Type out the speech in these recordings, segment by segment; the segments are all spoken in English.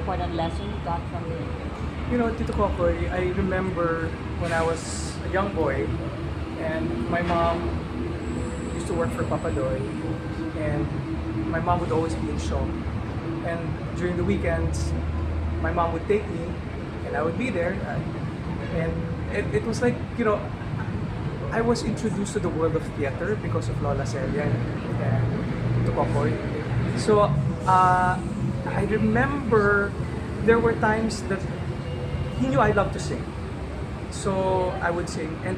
important lesson you got from him? You know, Tito Cocoy, I remember when I was a young boy, and my mom used to work for Papa Doy, and my mom would always be in show. And during the weekends, my mom would take me, and I would be there. And it was like, you know, I was introduced to the world of theater because of Lola Celia and Tito Cocoy. So I remember there were times that he knew I loved to sing. So I would sing, and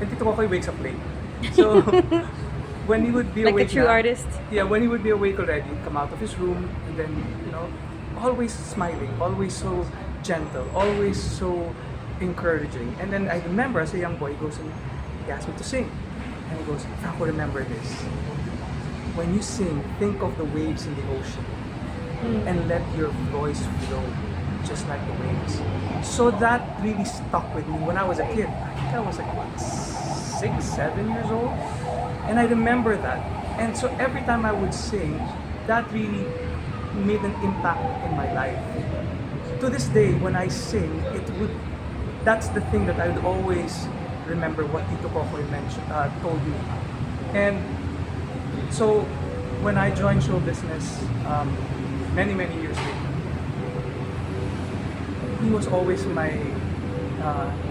Tito Cocoy wakes up late. So when he would be Like a awake true na, artist. yeah, when he would be awake already, come out of his room, and then, you know, always smiling, always so gentle, always so encouraging. And then I remember as a young boy, he goes and he asked me to sing. And he goes, Franco, remember this. When you sing, think of the waves in the ocean and let your voice flow just like the waves. So that really stuck with me when I was a kid. I think I was like, what, 6, 7 years old? And I remember that. And so every time I would sing, that really made an impact in my life. To this day, when I sing, that's the thing that I would always remember what Tito Cocoy told me. And so when I joined show business, many years later, he was always my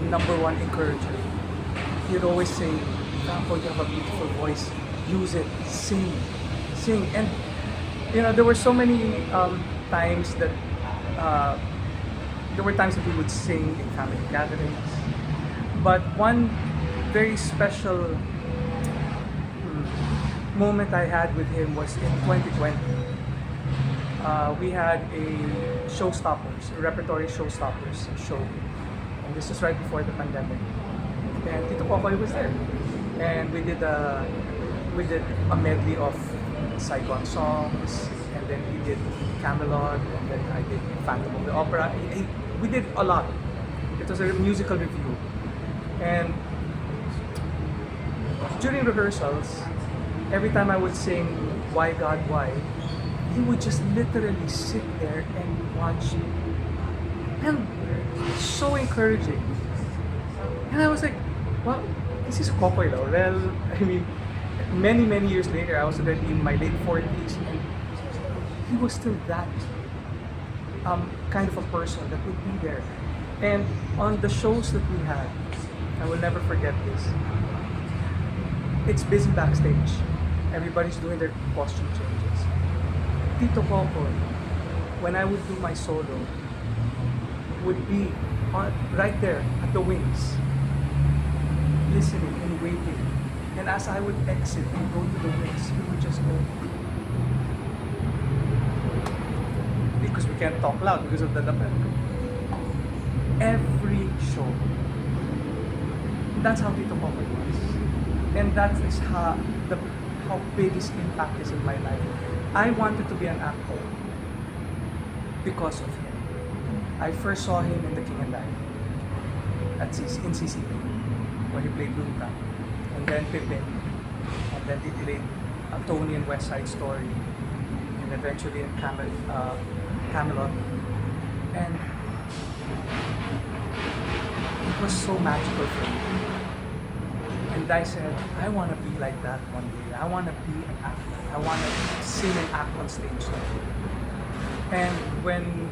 number one encourager. He'd always say, Franco, you have a beautiful voice, use it, sing. And you know, there were so many times that we would sing in family gatherings. But one very special moment I had with him was in 2020. We had a repertory showstoppers show. And this was right before the pandemic. And Tito Cocoy was there. And we did a medley of Saigon songs, and then he did Camelot, and then I did Phantom of the Opera. We did a lot. It was a musical review. And during rehearsals, every time I would sing Why God Why, he would just literally sit there and watch me. And so encouraging. And I was like, wow, this is Cocoy Laurel. I mean, many years later, I was already in my late 40s, and he was still that kind of a person that would be there. And on the shows that we had, I will never forget this. It's busy backstage. Everybody's doing their costume changes. Tito Cocoy, when I would do my solo, would be right there at the wings, listening and waiting. And as I would exit and go to the wings, he would just go. Because we can't talk loud because of the lapel. Every show. That's how Tito Cocoy was. And that is how big his impact is in my life. I wanted to be an actor because of him. I first saw him in The King and I in CCP when he played Lunta, and then Pippin, and then he played Tony in West Side Story, and eventually in Camelot. And it was so magical for me. And I said, I want to be like that one day. I want to be an actor. I want to sing and act on stage. And when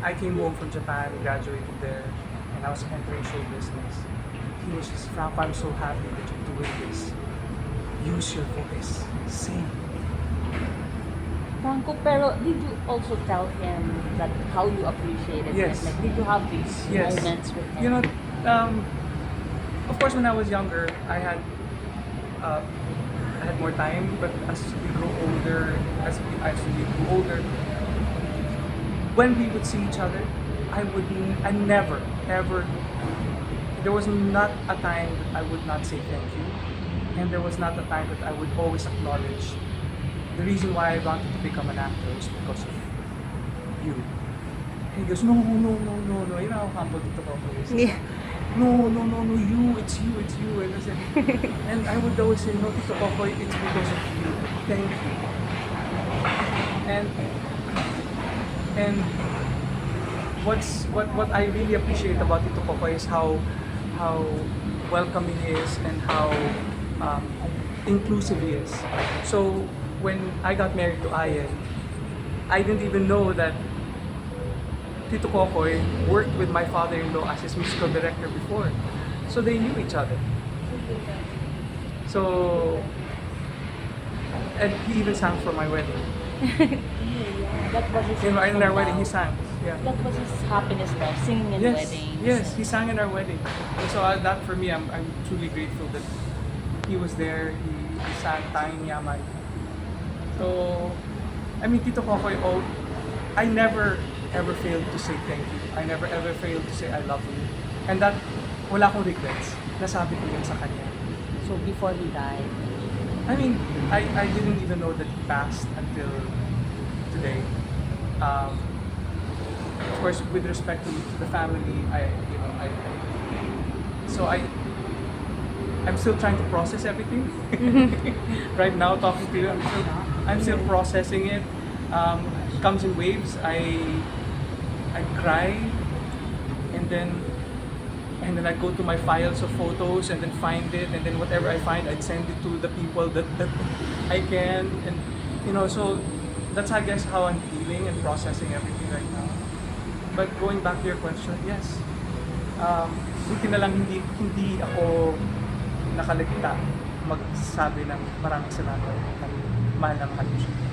I came home from Japan, graduated there, and I was entering show business, he was just, Franco, I'm so happy that you're doing this. Use your voice. Sing. Franco, pero did you also tell him that how you appreciated Yes. him? Like, did you have these Yes. moments with him? You know, of course, when I was younger, I had more time. But as we grew older, when we would see each other, I never, ever. There was not a time that I would not say thank you, and there was not a time that I would always acknowledge the reason why I wanted to become an actor was because of you. And he goes, no. You know how humble Tito Cocoy is. Yeah. No, it's you. And I said, and I would always say, no, Tito Cocoy, it's because of you. Thank you. And what I really appreciate about Tito Cocoy is how welcoming he is and how inclusive he is. So when I got married to Ayen, I didn't even know that Tito Cocoy worked with my father-in-law as his musical director before. So they knew each other. So, and he even sang for my wedding. That was his In our wedding, he sang. Yeah. That was his happiness, though, singing in Yes, weddings. yes, he sang in our wedding. And so that for me, I'm truly grateful that he was there. He sang Tanging Yaman. So, I mean, Tito Cocoy, I never ever failed to say thank you. I never ever failed to say I love you. And that, wala akong regrets. Nasabi ko yun sa kanya. So before he died. I mean, I didn't even know that he passed until today. Of course, with respect to the family, I'm still trying to process everything. Right now, talking to you, I'm still processing it. It comes in waves. I cry, and then I go to my files of photos and then find it, and then whatever I find, I'd send it to the people that I can, and so that's, I guess, how I'm feeling and processing everything right now. But going back to your question, yes, buti na lang hindi ako nakaligta magsabi ng maraming salamat at mahal na mahal ko siya.